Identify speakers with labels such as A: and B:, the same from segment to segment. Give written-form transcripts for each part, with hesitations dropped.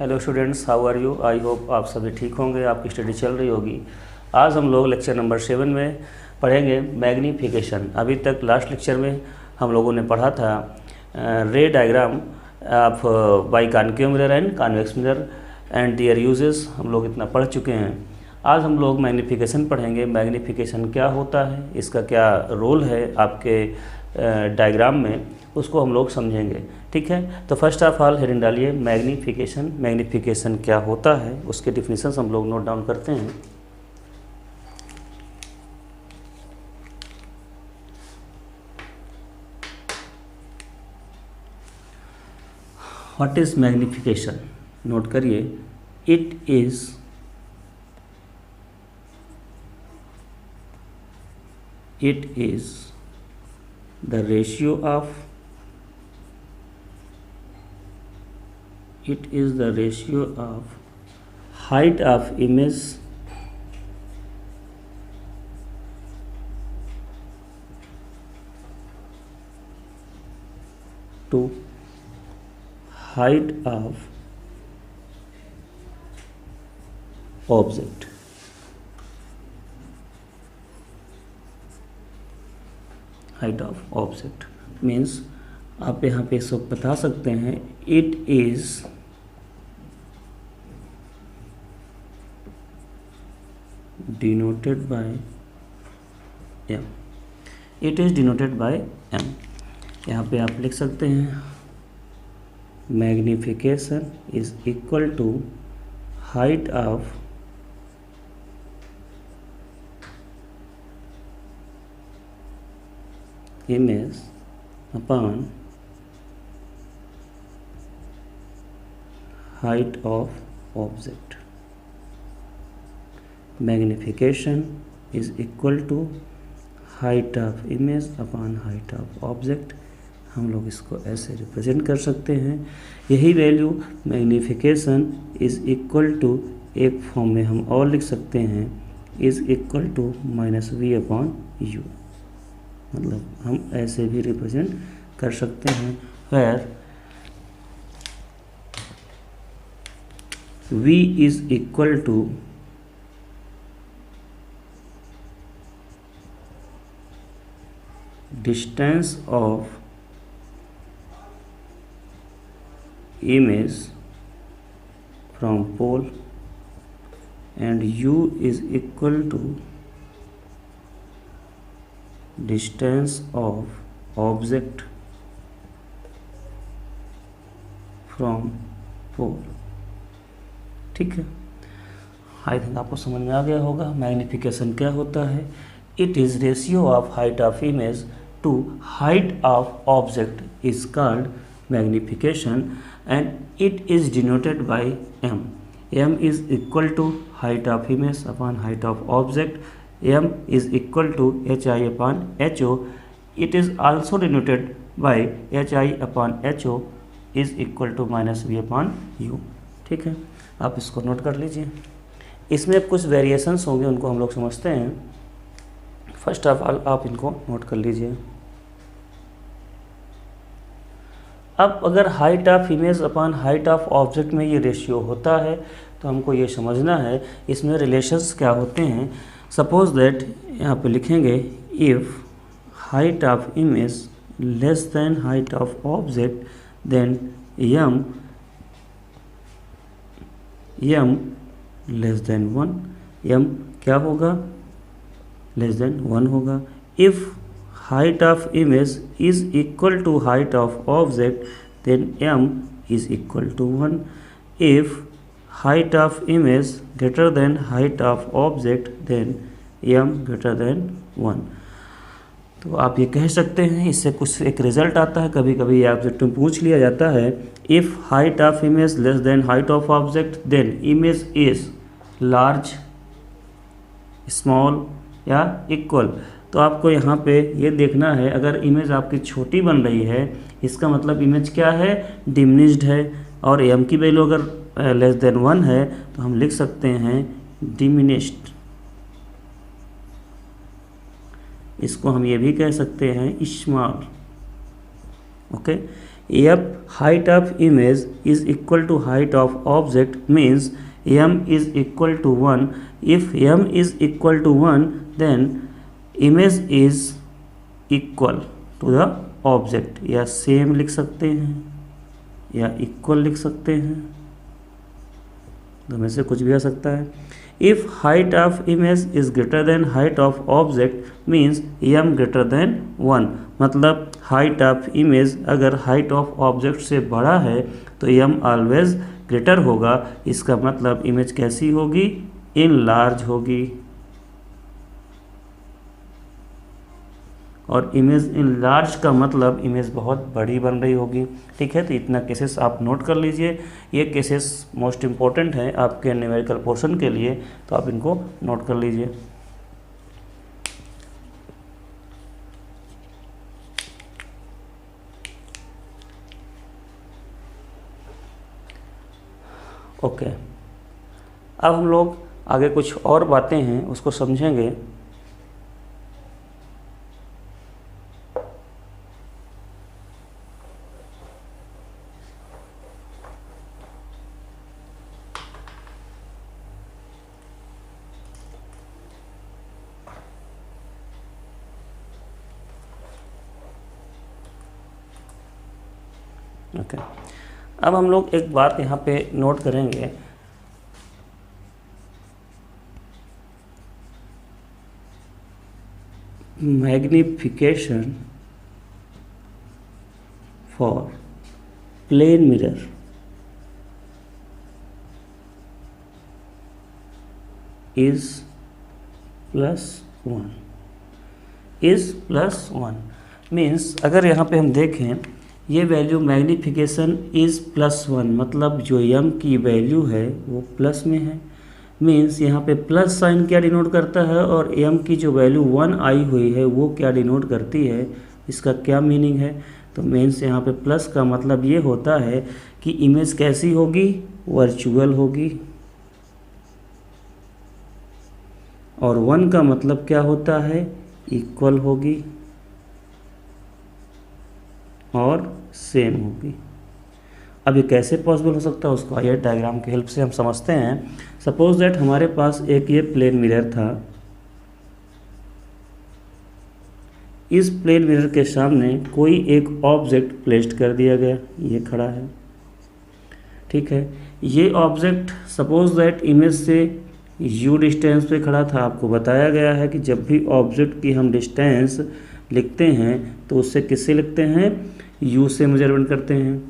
A: Hello students, how are you. I hope आप सभी ठीक होंगे, आपकी स्टडी चल रही होगी। आज हम लोग लेक्चर नंबर 7 में पढ़ेंगे मैग्नीफिकेशन। अभी तक लास्ट लेक्चर में हम लोगों ने पढ़ा था ray diagram of by concave mirror and convex mirror and their uses. हम लोग इतना पढ़ चुके हैं। आज हम लोग मैग्नीफिकेशन पढ़ेंगे। मैग्नीफिकेशन क्या होता है, इसका क्या रोल है आपके डायग्राम में, उसको हम लोग समझेंगे। ठीक है, तो फर्स्ट ऑफ ऑल हेडिंग डालिए मैग्नीफिकेशन। मैग्नीफिकेशन क्या होता है, उसके डिफिनीशंस हम लोग नोट डाउन करते हैं। व्हाट इज मैग्नीफिकेशन, नोट करिए। It is the ratio of height of image to height of object। Height of object means आप यहाँ पे सब बता सकते हैं it is denoted by m. It is denoted by m. यहाँ पे आप लिख सकते हैं magnification is equal to height of image upon height of object। magnification is equal to height of image upon height of object। हम लोग इसको ऐसे रिप्रेजेंट कर सकते हैं। यही value magnification is equal to एक फॉर्म में हम और लिख सकते हैं is equal to -v upon u। मतलब हम ऐसे भी रिप्रेजेंट कर सकते हैं where v is equal to distance of image from pole and u is equal to distance of object from pole. ठीक है, आई थिंक आपको समझ में आ गया होगा मैग्नीफिकेशन क्या होता है। It is ratio of height of image to height of object is called magnification and it is denoted by m। m is equal to height of image upon height of object. m is equal to hi upon ho। It is also denoted by hi upon ho is equal to -v upon u। ठीक है, आप इसको note कर लीजिए। इसमें कुछ variations होंगे, उनको हम लोग समझते हैं। फर्स्ट ऑफ ऑल आप इनको नोट कर लीजिए। अब अगर height of image upon height of object में ये रेशियो होता है तो हमको ये समझना है इसमें रिलेशंस क्या होते हैं। सपोज दैट यहाँ पे लिखेंगे if height of image less than height of object then m less than 1। m क्या होगा, लेस देन 1 होगा। If height of image is equal to height of object then m is equal to 1। If height of image greater than height of object then m greater than 1। तो आप ये कह सकते हैं, इससे कुछ एक रिजल्ट आता है। कभी कभी ऑब्जेक्ट में पूछ लिया जाता है if height of image less than height of object then image is large, small या इक्वल। तो आपको यहाँ पे ये देखना है अगर इमेज आपकी छोटी बन रही है इसका मतलब इमेज क्या है, डिमिनिश्ड है। और m की वैल्यू अगर लेस देन 1 है तो हम लिख सकते हैं डिमिनिश्ड। इसको हम ये भी कह सकते हैं small. Okay, If height of image is equal to height of object means m is equal to 1. If m is equal to 1 then image is equal to the object, या सेम लिख सकते हैं या इक्वल लिख सकते हैं, तो में से कुछ भी आ सकता है। If height of image is greater than height of object means m greater than 1, मतलब हाइट ऑफ इमेज अगर हाइट ऑफ ऑब्जेक्ट से बड़ा है तो m ऑलवेज ग्रेटर होगा। इसका मतलब इमेज कैसी होगी, इन लार्ज होगी, और इमेज इन लार्ज का मतलब इमेज बहुत बड़ी बन रही होगी। ठीक है, तो इतना केसेस आप नोट कर लीजिए, ये केसेस मोस्ट इम्पॉर्टेंट हैं आपके न्यूमेरिकल पोर्शन के लिए, तो आप इनको नोट कर लीजिए। ओके, अब हम लोग आगे कुछ और बातें हैं उसको समझेंगे। ओके, अब हम लोग एक बात यहाँ पे नोट करेंगे, magnification for plane mirror is +1, is +1 means अगर यहाँ पे हम देखें ये वैल्यू मैग्निफिकेशन इज़ +1, मतलब जो m की वैल्यू है वो प्लस में है, मीन्स यहाँ पे प्लस साइन क्या डिनोट करता है, और m की जो वैल्यू 1 आई हुई है वो क्या डिनोट करती है, इसका क्या मीनिंग है। तो मीन्स यहाँ पे प्लस का मतलब ये होता है कि इमेज कैसी होगी, वर्चुअल होगी, और 1 का मतलब क्या होता है, इक्वल होगी और सेम होगी। अब ये कैसे पॉसिबल हो सकता है उसको आइए डायग्राम की हेल्प से हम समझते हैं। सपोज दैट हमारे पास एक ये प्लेन मिरर था, इस प्लेन मिरर के सामने कोई एक ऑब्जेक्ट प्लेस्ड कर दिया गया, ये खड़ा है। ठीक है, ये ऑब्जेक्ट सपोज दैट इमेज से u डिस्टेंस पे खड़ा था। आपको बताया गया है कि जब भी ऑब्जेक्ट की हम डिस्टेंस लिखते हैं तो उससे किससे लिखते हैं, u से मेजरमेंट करते हैं।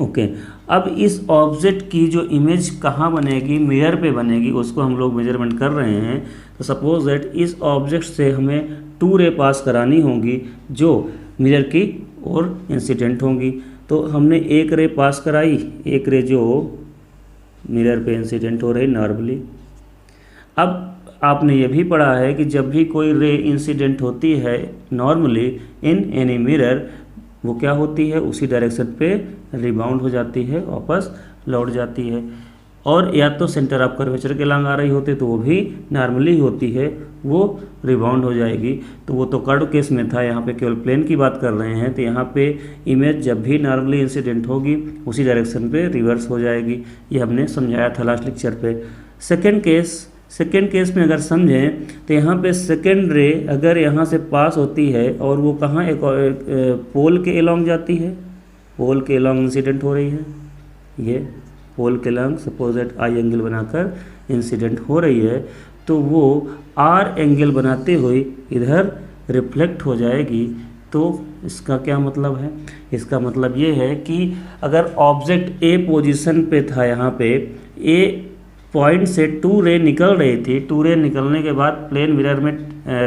A: ओके, अब इस ऑब्जेक्ट की जो इमेज कहाँ बनेगी, मिरर पे बनेगी, उसको हम लोग मेजरमेंट कर रहे हैं। तो सपोज दैट इस ऑब्जेक्ट से हमें 2 रे पास करानी होंगी जो मिरर की ओर इंसिडेंट होंगी। तो हमने एक रे पास कराई, एक रे जो मिरर पे इंसिडेंट हो रही नॉर्मली। अब आपने ये भी पढ़ा है कि जब भी कोई रे इंसिडेंट होती है नॉर्मली इन एनी मिरर, वो क्या होती है, उसी डायरेक्शन पे रिबाउंड हो जाती है, वापस लौट जाती है। और या तो सेंटर ऑफ कर्वेचर के लॉन्ग आ रही होती तो वो भी नॉर्मली होती है, वो रिबाउंड हो जाएगी। तो वो तो कर्व केस में था, यहाँ पे केवल प्लेन की बात कर रहे हैं। तो यहाँ पे इमेज जब भी नॉर्मली इंसिडेंट होगी उसी डायरेक्शन पे रिवर्स हो जाएगी, ये हमने समझाया था लास्ट लेक्चर पे। सेकेंड केस में अगर समझें तो यहाँ पे सेकेंड रे अगर यहाँ से पास होती है और वो कहाँ एक पोल के एलॉन्ग जाती है, पोल के एलॉन्ग इंसिडेंट हो रही है, ये पोल के along suppose that I angle बनाकर इंसिडेंट हो रही है, तो वो आर एंगल बनाते हुए इधर रिफ्लेक्ट हो जाएगी। तो इसका क्या मतलब है, इसका मतलब ये है कि अगर ऑब्जेक्ट ए पोजीशन पे था, यहाँ पे ए पॉइंट से 2 रे निकल रही थी, 2 रे निकलने के बाद प्लेन मिरर में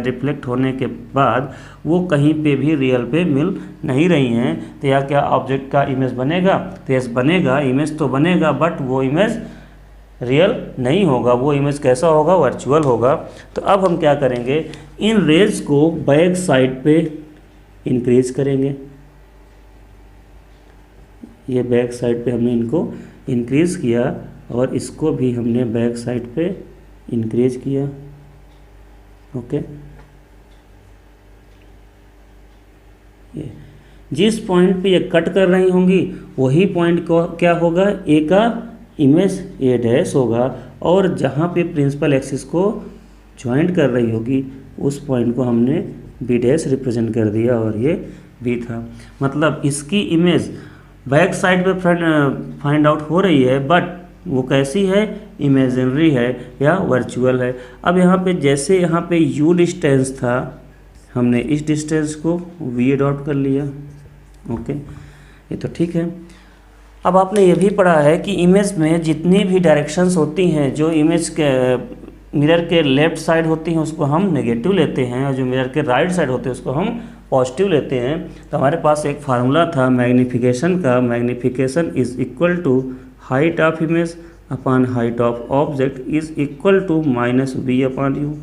A: रिफ्लेक्ट होने के बाद वो कहीं पे भी रियल पे मिल नहीं रही हैं, तो या क्या ऑब्जेक्ट का इमेज बनेगा, तो यस बनेगा, इमेज तो बनेगा, बट वो इमेज रियल नहीं होगा, वो इमेज कैसा होगा, वर्चुअल होगा। तो अब हम क्या करेंगे, इन रेज को बैक साइड पे इंक्रीज करेंगे, ये बैक साइड पे हमने इनको इंक्रीज किया और इसको भी हमने बैक साइड पे इंक्रीज किया। ओके, जिस पॉइंट पे ये कट कर रही होंगी वही पॉइंट को क्या होगा, ए का इमेज ए डैश होगा, और जहाँ पे प्रिंसिपल एक्सिस को ज्वाइंट कर रही होगी उस पॉइंट को हमने बी डैश रिप्रेजेंट कर दिया और ये बी था। मतलब इसकी इमेज बैक साइड पे फाइंड आउट हो रही है, बट वो कैसी है, इमेजिनरी है या वर्चुअल है। अब यहाँ पे जैसे यहाँ पे u डिस्टेंस था, हमने इस डिस्टेंस को v अडॉप्ट कर लिया। ओके, ये तो ठीक है। अब आपने ये भी पढ़ा है कि इमेज में जितनी भी डायरेक्शंस होती हैं, जो इमेज के मिरर के लेफ्ट साइड होती हैं उसको हम नेगेटिव लेते हैं, और जो मिरर के राइट साइड होते हैं उसको हम पॉजिटिव लेते हैं। तो हमारे पास एक फार्मूला था मैग्नीफिकेशन का, magnification is equal to height of image upon height of object is equal to minus v upon u.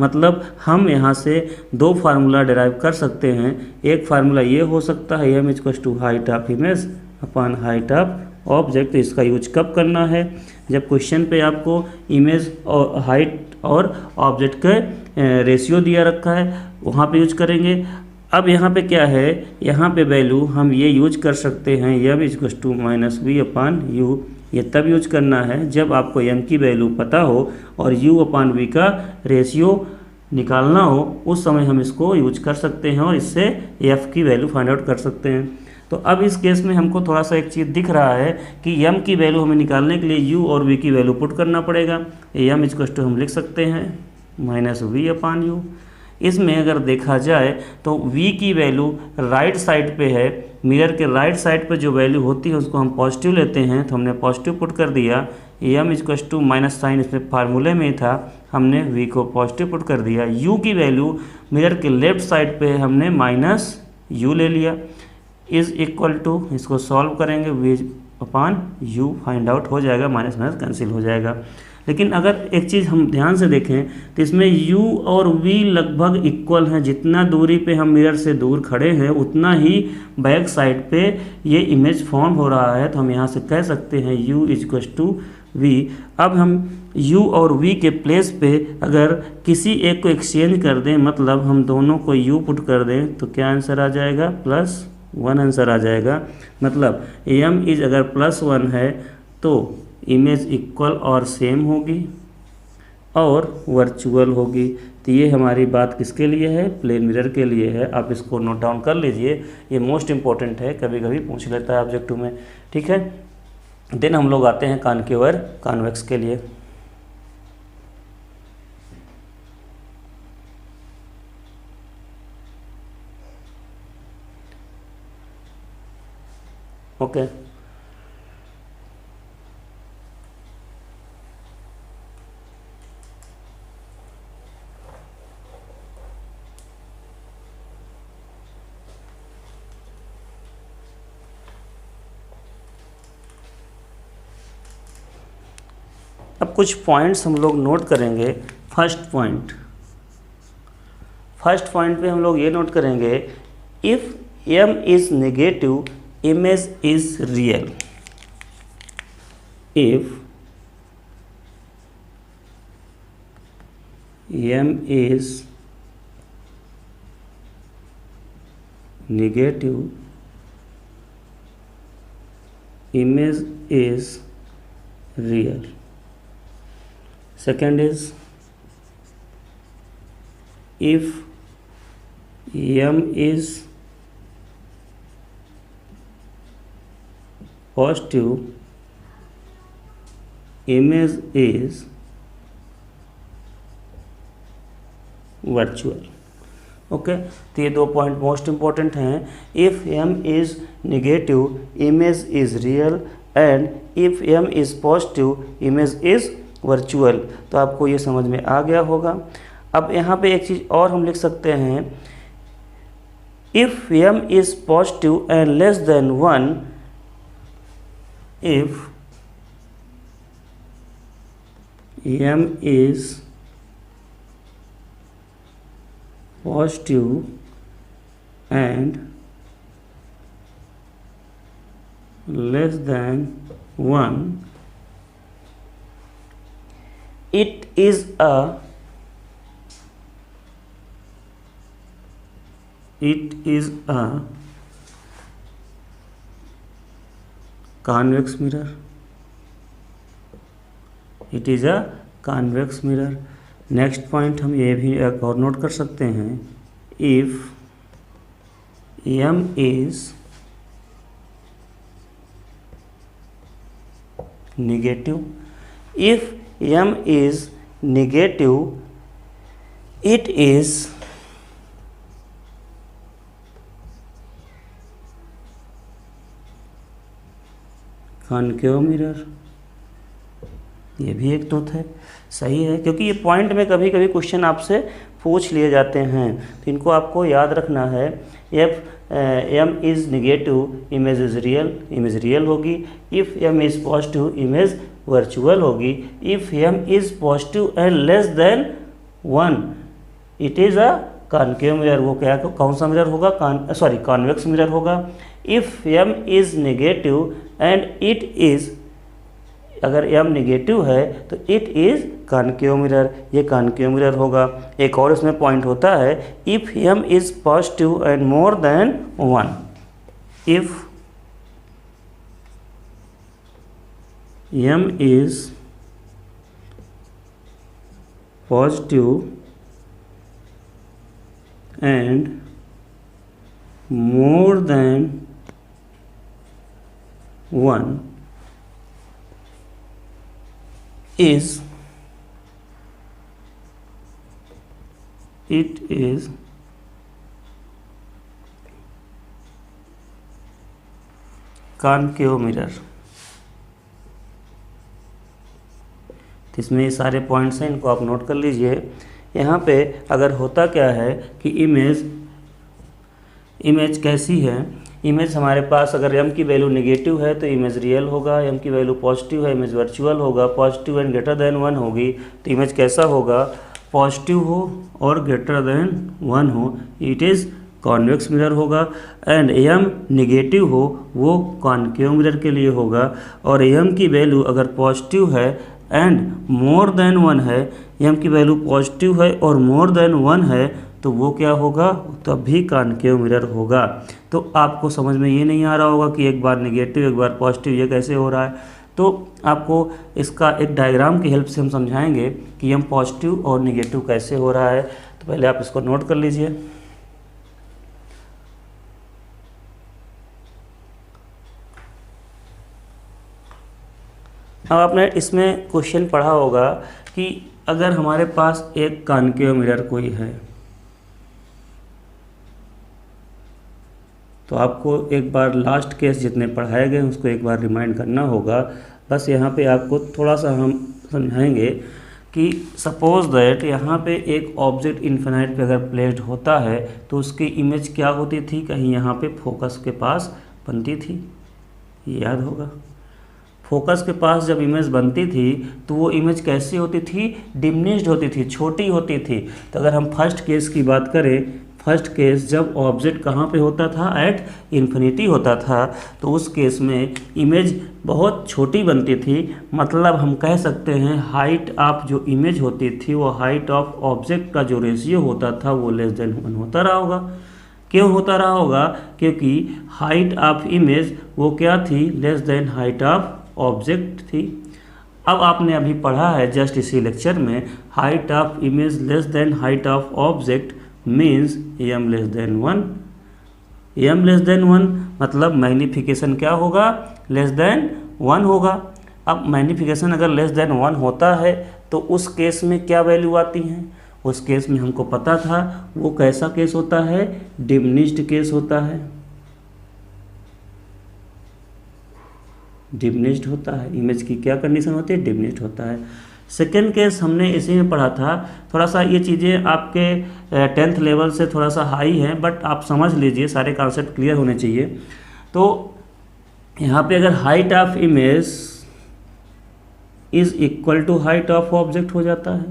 A: मतलब हम यहाँ से दो फार्मूला डिराइव कर सकते हैं। एक फार्मूला ये हो सकता है m equal to height of image upon height of object. तो इसका यूज कब करना है, जब क्वेश्चन पे आपको इमेज और हाइट और ऑब्जेक्ट का रेशियो दिया रखा है, वहाँ पे यूज करेंगे। अब यहाँ पे क्या है, यहाँ पे वैल्यू हम ये यूज कर सकते हैं m equal to minus v upon u. ये तब यूज करना है जब आपको m की वैल्यू पता हो और u अपॉन v का रेशियो निकालना हो, उस समय हम इसको यूज कर सकते हैं और इससे f की वैल्यू फाइंड आउट कर सकते हैं। तो अब इस केस में हमको थोड़ा सा एक चीज़ दिख रहा है कि m की वैल्यू हमें निकालने के लिए u और v की वैल्यू पुट करना पड़ेगा। m इक्वल टू हम लिख सकते हैं माइनस वी अपॉन यू। इसमें अगर देखा जाए तो v की वैल्यू राइट साइड पे है, मिरर के राइट साइड पे जो वैल्यू होती है उसको हम पॉजिटिव लेते हैं, तो हमने पॉजिटिव पुट कर दिया। M equal to minus sign इसमें फार्मूले में था, हमने v को पॉजिटिव पुट कर दिया। u की वैल्यू मिरर के लेफ्ट साइड पे हमने माइनस u ले लिया, इज इक्वल टू, इसको सॉल्व करेंगे v upon u find out हो जाएगा, माइनस माइनस कैंसिल हो जाएगा। लेकिन अगर एक चीज़ हम ध्यान से देखें तो इसमें u और v लगभग इक्वल हैं। जितना दूरी पे हम मिरर से दूर खड़े हैं उतना ही बैक साइड पे ये इमेज फॉर्म हो रहा है। तो हम यहाँ से कह सकते हैं u इक्वल टू v। अब हम u और v के प्लेस पे अगर किसी एक को एक्सचेंज कर दें, मतलब हम दोनों को u पुट कर दें, तो क्या आंसर आ जाएगा, +1 आंसर आ जाएगा। मतलब m इज अगर +1 है तो इमेज इक्वल और सेम होगी और वर्चुअल होगी। तो ये हमारी बात किसके लिए है, प्लेन मिरर के लिए है। आप इसको नोट डाउन कर लीजिए, ये मोस्ट इंपॉर्टेंट है, कभी कभी पूछ लेता है ऑब्जेक्टिव में। ठीक है, देन हम लोग आते हैं कॉनकेव और कॉन्वेक्स के लिए। ओके, अब कुछ पॉइंट्स हम लोग नोट करेंगे। फर्स्ट पॉइंट पे हम लोग ये नोट करेंगे, if m is negative image is real. If m is negative image is real. Second is, if m is positive image is virtual। Okay, तो ये दो पॉइंट मोस्ट इंपॉर्टेंट हैं। If m is negative image is real and if m is positive image is virtual. तो आपको ये समझ में आ गया होगा। अब यहाँ पे एक चीज़ और हम लिख सकते हैं, if m is positive and less than 1, if m is positive and less than 1, it is a convex mirror, it is a convex mirror. Next point हम ये भी एक और नोट कर सकते हैं, if m is negative, if m is negative, it is concave mirror. ये भी एक ट्रुथ है, सही है, क्योंकि ये पॉइंट में कभी कभी क्वेश्चन आपसे पूछ लिए जाते हैं, तो इनको आपको याद रखना है। If m is negative, image is real, image real होगी। If m is positive, image virtual होगी। If m is positive and less than 1, it is a concave mirror. वो क्या, कौन सा मिरर होगा, कॉन्वेक्स मिरर होगा। If m is negative and it is, अगर m नेगेटिव है तो इट इज़ कॉनकेव मिरर, ये कॉनकेव मिरर होगा। एक और इसमें पॉइंट होता है, if m is positive and more than 1, if m is positive and more than 1 is, it is concave mirror. तो इसमें ये सारे पॉइंट्स हैं, इनको आप नोट कर लीजिए। यहाँ पे अगर होता क्या है कि इमेज कैसी है, इमेज हमारे पास अगर m की वैल्यू नेगेटिव है तो इमेज रियल होगा, m की वैल्यू पॉजिटिव है इमेज वर्चुअल होगा, पॉजिटिव एंड ग्रेटर देन 1 होगी तो इमेज कैसा होगा, पॉजिटिव हो और ग्रेटर देन 1 हो, इट इज़ कॉन्वेक्स मिरर होगा। एंड m नेगेटिव हो वो कॉनकेव मिरर के लिए होगा। और m की वैल्यू अगर पॉजिटिव है एंड मोर देन 1 है, m की वैल्यू पॉजिटिव है और मोर देन 1 है, तो वो क्या होगा, तब भी कॉनकेव मिरर होगा। तो आपको समझ में ये नहीं आ रहा होगा कि एक बार नेगेटिव एक बार पॉजिटिव, ये कैसे हो रहा है। तो आपको इसका एक डायग्राम की हेल्प से हम समझाएंगे कि m पॉजिटिव और नेगेटिव कैसे हो रहा है। तो पहले आप इसको नोट कर लीजिए। अब आपने इसमें क्वेश्चन पढ़ा होगा कि अगर हमारे पास एक कॉनकेव मिरर कोई है, तो आपको एक बार लास्ट केस जितने पढ़ाए गए उसको एक बार रिमाइंड करना होगा। बस यहाँ पे आपको थोड़ा सा हम समझाएंगे कि सपोज दैट यहाँ पे एक ऑब्जेक्ट इन्फिनाइट पे अगर प्लेस्ड होता है तो उसकी इमेज क्या होती थी, कहीं यहाँ पे फोकस के पास बनती थी, ये याद होगा। फोकस के पास जब इमेज बनती थी तो वो इमेज कैसी होती थी, डिमिनिश्ड होती थी, छोटी होती थी। तो अगर हम फर्स्ट केस की बात करें, फर्स्ट केस जब ऑब्जेक्ट कहाँ पे होता था, एट इन्फिनिटी होता था, तो उस केस में इमेज बहुत छोटी बनती थी। मतलब हम कह सकते हैं हाइट ऑफ जो इमेज होती थी वो हाइट ऑफ ऑब्जेक्ट का जो रेशियो होता था वो लेस देन 1 होता रहा होगा। क्यों होता रहा होगा, क्योंकि हाइट ऑफ इमेज वो क्या थी, less than height of object थी। अब आपने अभी पढ़ा है जस्ट इसी लेक्चर में, height of image less than height of object means m less than 1। m less than 1 मतलब मैग्नीफिकेशन क्या होगा, लेस देन 1 होगा। अब मैग्नीफिकेशन अगर लेस देन 1 होता है तो उस केस में क्या वैल्यू आती हैं, उस केस में हमको पता था वो कैसा केस होता है, डिमिनिश्ड केस होता है, डिमिनिश्ड होता है। इमेज की क्या कंडीशन होती है, डिमिनिश्ड होता है। सेकेंड केस हमने इसी में पढ़ा था। थोड़ा सा ये चीज़ें आपके 10th लेवल से थोड़ा सा हाई है, बट आप समझ लीजिए, सारे कॉन्सेप्ट क्लियर होने चाहिए। तो यहाँ पे अगर height of image is equal to height of object हो जाता है,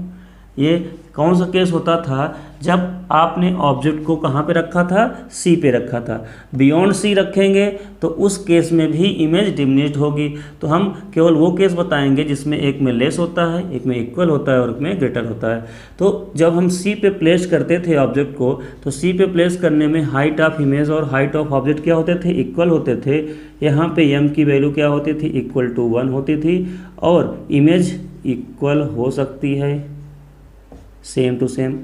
A: ये कौन सा केस होता था, जब आपने ऑब्जेक्ट को कहाँ पे रखा था, सी पे रखा था। बियॉन्ड सी रखेंगे तो उस केस में भी इमेज डिमिनिश्ड होगी। तो हम केवल वो केस बताएंगे जिसमें एक में लेस होता है, एक में इक्वल होता है और एक में ग्रेटर होता है। तो जब हम सी पे प्लेस करते थे ऑब्जेक्ट को, तो सी पे प्लेस करने में हाइट ऑफ इमेज और हाइट ऑफ ऑब्जेक्ट क्या होते थे, इक्वल होते थे। यहाँ पे एम की वैल्यू क्या होती थी, इक्वल टू 1 होती थी, और इमेज इक्वल हो सकती है सेम टू सेम।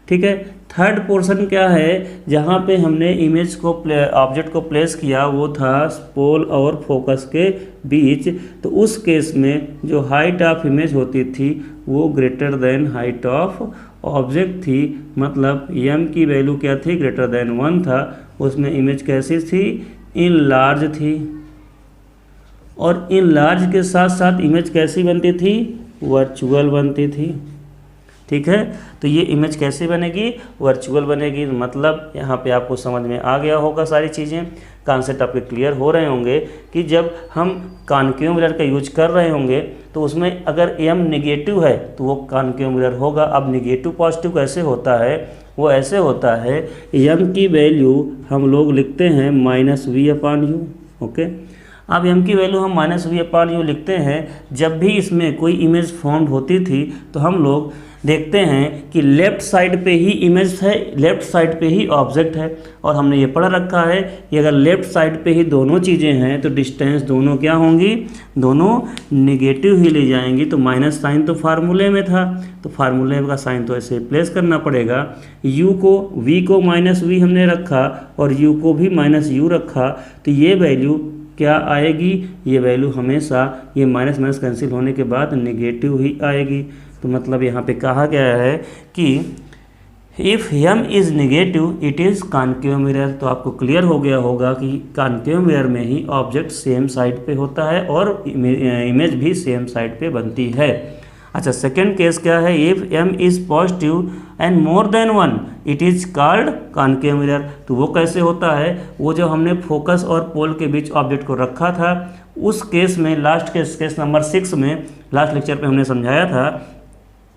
A: ठीक है। थर्ड पोर्शन क्या है, जहाँ पे हमने इमेज को ऑब्जेक्ट को प्लेस किया वो था पोल और फोकस के बीच। तो उस केस में जो हाइट ऑफ इमेज होती थी वो greater than height of object थी। मतलब एम की वैल्यू क्या थी, ग्रेटर देन 1 था। उसमें इमेज कैसी थी, इन लार्ज थी। और इन लार्ज के साथ साथ इमेज कैसी बनती थी, वर्चुअल बनती थी। ठीक है। तो ये इमेज कैसे बनेगी, वर्चुअल बनेगी। मतलब यहाँ पे आपको समझ में आ गया होगा सारी चीज़ें, कॉन्सेप्ट आपके क्लियर हो रहे होंगे कि जब हम कॉनकेव मिरर का यूज कर रहे होंगे तो उसमें अगर एम नेगेटिव है तो वो कॉनकेव मिरर होगा। अब नेगेटिव पॉजिटिव कैसे होता है, वो ऐसे होता है, एम की वैल्यू हम लोग लिखते हैं -v/u। ओके। अब एम की वैल्यू हम -v/u लिखते हैं। जब भी इसमें कोई इमेज फॉर्म होती थी तो हम लोग देखते हैं कि लेफ़्ट साइड पे ही इमेज है, लेफ़्ट साइड पे ही ऑब्जेक्ट है। और हमने ये पढ़ रखा है कि अगर लेफ़्ट साइड पे ही दोनों चीज़ें हैं तो डिस्टेंस दोनों क्या होंगी, दोनों नेगेटिव ही ले जाएंगी। तो माइनस साइन तो फार्मूले में था, तो फार्मूले का साइन तो ऐसे प्लेस करना पड़ेगा। u को v को -v हमने रखा और u को भी -u रखा। तो ये वैल्यू क्या आएगी, ये वैल्यू हमेशा ये माइनस माइनस कैंसिल होने के बाद नेगेटिव ही आएगी। तो मतलब यहाँ पे कहा गया है कि if m is negative it is concave mirror. तो आपको क्लियर हो गया होगा कि कॉनकेव मिरर में ही ऑब्जेक्ट सेम साइड पे होता है और इमेज भी सेम साइड पे बनती है। अच्छा, सेकेंड केस क्या है, if m is positive and more than 1 it is called concave mirror. तो वो कैसे होता है, वो जो हमने फोकस और पोल के बीच ऑब्जेक्ट को रखा था उस केस में, लास्ट केस नंबर 6 में, लास्ट लेक्चर पे हमने समझाया था।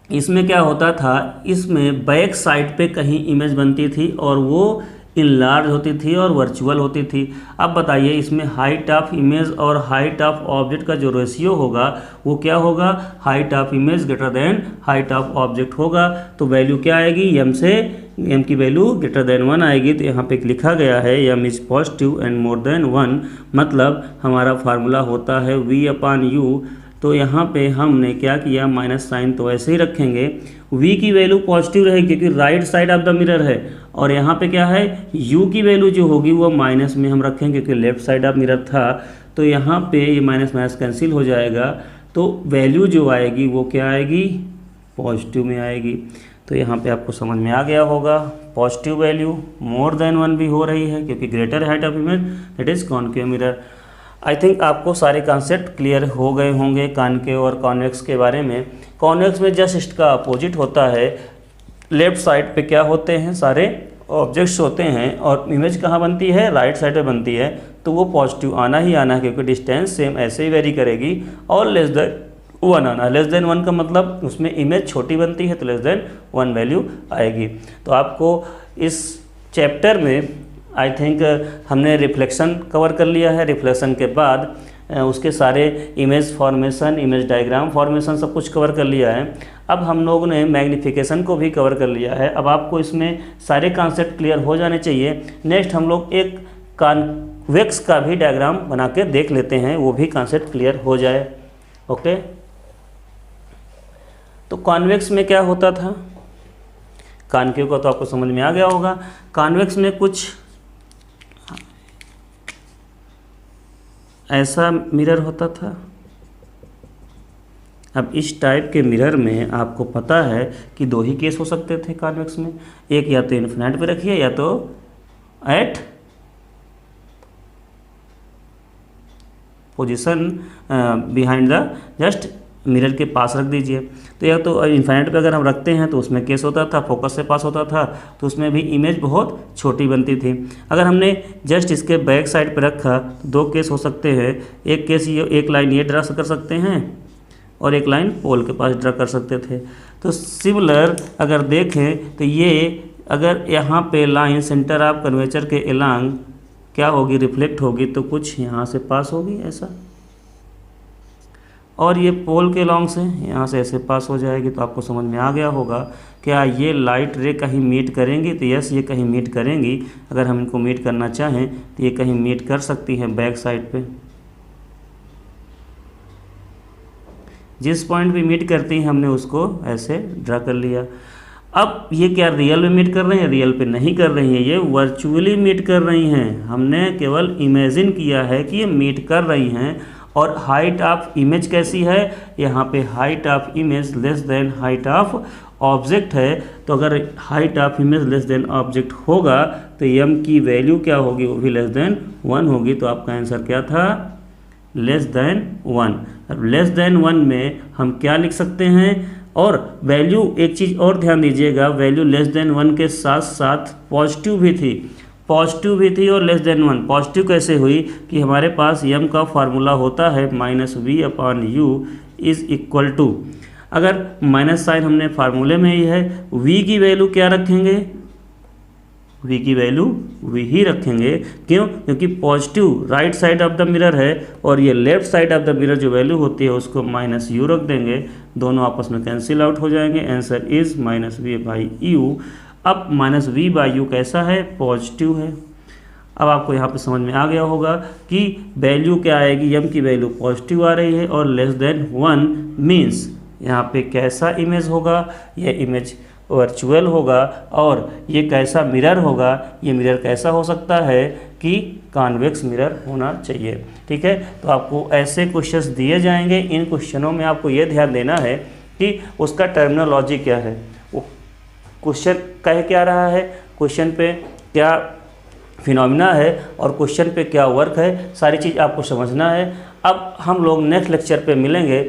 A: इसमें क्या होता था, इसमें बैक साइड पे कहीं इमेज बनती थी और वो इनलार्ज होती थी और वर्चुअल होती थी। अब बताइए इसमें हाइट ऑफ इमेज और हाइट ऑफ ऑब्जेक्ट का जो रेशियो होगा वो क्या होगा, height of image greater than height of object होगा। तो वैल्यू क्या आएगी, एम की वैल्यू ग्रेटर देन 1 आएगी। तो यहाँ पे लिखा गया है m is positive and more than 1, मतलब हमारा फार्मूला होता है v/u। तो यहाँ पे हमने क्या किया, माइनस साइन तो ऐसे ही रखेंगे। v की वैल्यू पॉजिटिव रहेगी क्योंकि right side of the mirror है, और यहाँ पे क्या है, u की वैल्यू जो होगी वो माइनस में हम रखेंगे क्योंकि लेफ्ट साइड ऑफ मिरर था। तो यहाँ पे ये माइनस माइनस कैंसिल हो जाएगा। तो वैल्यू जो आएगी वो क्या आएगी, पॉजिटिव में आएगी। तो यहाँ पे आपको समझ में आ गया होगा, पॉजिटिव वैल्यू मोर देन 1 भी हो रही है क्योंकि greater height of image that is concave mirror. I think आपको सारे कॉन्सेप्ट क्लियर हो गए होंगे कॉनकेव और कॉन्वेक्स के बारे में। कॉन्वेक्स में जस्ट इसका अपोजिट होता है, लेफ्ट साइड पे क्या होते हैं, सारे ऑब्जेक्ट्स होते हैं और इमेज कहाँ बनती है, राइट साइड पे बनती है। तो वो पॉजिटिव आना ही आना है क्योंकि डिस्टेंस सेम ऐसे ही वेरी करेगी। और लेस देन 1 आना, लेस देन 1 का मतलब उसमें इमेज छोटी बनती है तो लेस देन 1 वैल्यू आएगी। तो आपको इस चैप्टर में आई थिंक हमने रिफ्लेक्शन कवर कर लिया है। रिफ्लेक्शन के बाद उसके सारे image formation, image diagram formation सब कुछ कवर कर लिया है। अब हम लोगों ने मैग्नीफिकेशन को भी कवर कर लिया है। अब आपको इसमें सारे कॉन्सेप्ट क्लियर हो जाने चाहिए। नेक्स्ट हम लोग एक कॉन्वेक्स का भी डायग्राम बना के देख लेते हैं, वो भी कॉन्सेप्ट क्लियर हो जाए। ओके, तो कॉन्वेक्स में क्या होता था, कॉनकेव का तो आपको समझ में आ गया होगा। कॉन्वेक्स में कुछ ऐसा मिरर होता था। अब इस टाइप के मिरर में आपको पता है कि 2 ही केस हो सकते थे कॉन्वेक्स में, एक या तो इन्फिनिट पे रखिए या तो at position behind the just mirror के पास रख दीजिए। तो या तो इन्फिनिट पे अगर हम रखते हैं तो उसमें केस होता था, फोकस से पास होता था तो उसमें भी इमेज बहुत छोटी बनती थी। अगर हमने जस्ट इसके बैक साइड पे रखा तो 2 केस हो सकते हैं। एक केस ये, एक लाइन ये ड्रा कर सकते हैं और एक लाइन पोल के पास ड्रा कर सकते थे। तो सिमिलर अगर देखें तो ये अगर यहाँ पे लाइन सेंटर ऑफ कर्वेचर के एलांग क्या होगी, रिफ्लेक्ट होगी, तो कुछ यहाँ से पास होगी ऐसा, और ये पोल के लॉन्ग से यहाँ से ऐसे पास हो जाएगी। तो आपको समझ में आ गया होगा क्या ये लाइट रे कहीं मीट करेंगी, तो यस ये कहीं मीट करेंगी। अगर हम इनको मीट करना चाहें तो ये कहीं मीट कर सकती हैं बैक साइड पे। जिस पॉइंट पे मीट करती हैं हमने उसको ऐसे ड्रा कर लिया। अब ये क्या रियल में मीट कर रहे हैं, रियल पे नहीं कर रही हैं, ये वर्चुअली मीट कर रही हैं। हमने केवल इमेजिन किया है कि ये मीट कर रही हैं। और हाइट ऑफ इमेज कैसी है, यहाँ पे height of image less than height of object है। तो अगर height of image less then object होगा तो एम की वैल्यू क्या होगी, वो भी लेस देन 1 होगी। तो आपका आंसर क्या था, लेस देन 1। अब लेस देन 1 में हम क्या लिख सकते हैं, और वैल्यू एक चीज़ और ध्यान दीजिएगा, वैल्यू लेस देन 1 के साथ साथ पॉजिटिव भी थी, पॉजिटिव भी थी और लेस देन 1। पॉजिटिव कैसे हुई कि हमारे पास यम का फार्मूला होता है -v/u इज़ इक्वल टू, अगर माइनस साइन हमने फार्मूले में ही है, v की वैल्यू क्या रखेंगे, v की वैल्यू v ही रखेंगे। क्यों, क्योंकि positive right side of the mirror है और ये left side of the mirror जो वैल्यू होती है उसको -u रख देंगे, दोनों आपस में कैंसिल आउट हो जाएंगे। Answer is -v/u। अब -v/u कैसा है, पॉजिटिव है। अब आपको यहाँ पे समझ में आ गया होगा कि वैल्यू क्या आएगी, यम की वैल्यू पॉजिटिव आ रही है और लेस देन 1 मीन्स यहाँ पे कैसा इमेज होगा, यह इमेज वर्चुअल होगा। और ये कैसा मिरर होगा, ये मिरर कैसा हो सकता है कि कॉन्वेक्स मिरर होना चाहिए। ठीक है, तो आपको ऐसे क्वेश्चंस दिए जाएंगे। इन क्वेश्चनों में आपको ये ध्यान देना है कि उसका टर्मिनोलॉजी क्या है, वो क्वेश्चन कह क्या रहा है, क्वेश्चन पे क्या फिनोमिना है और क्वेश्चन पे क्या वर्क है, सारी चीज़ आपको समझना है। अब हम लोग नेक्स्ट लेक्चर पे मिलेंगे।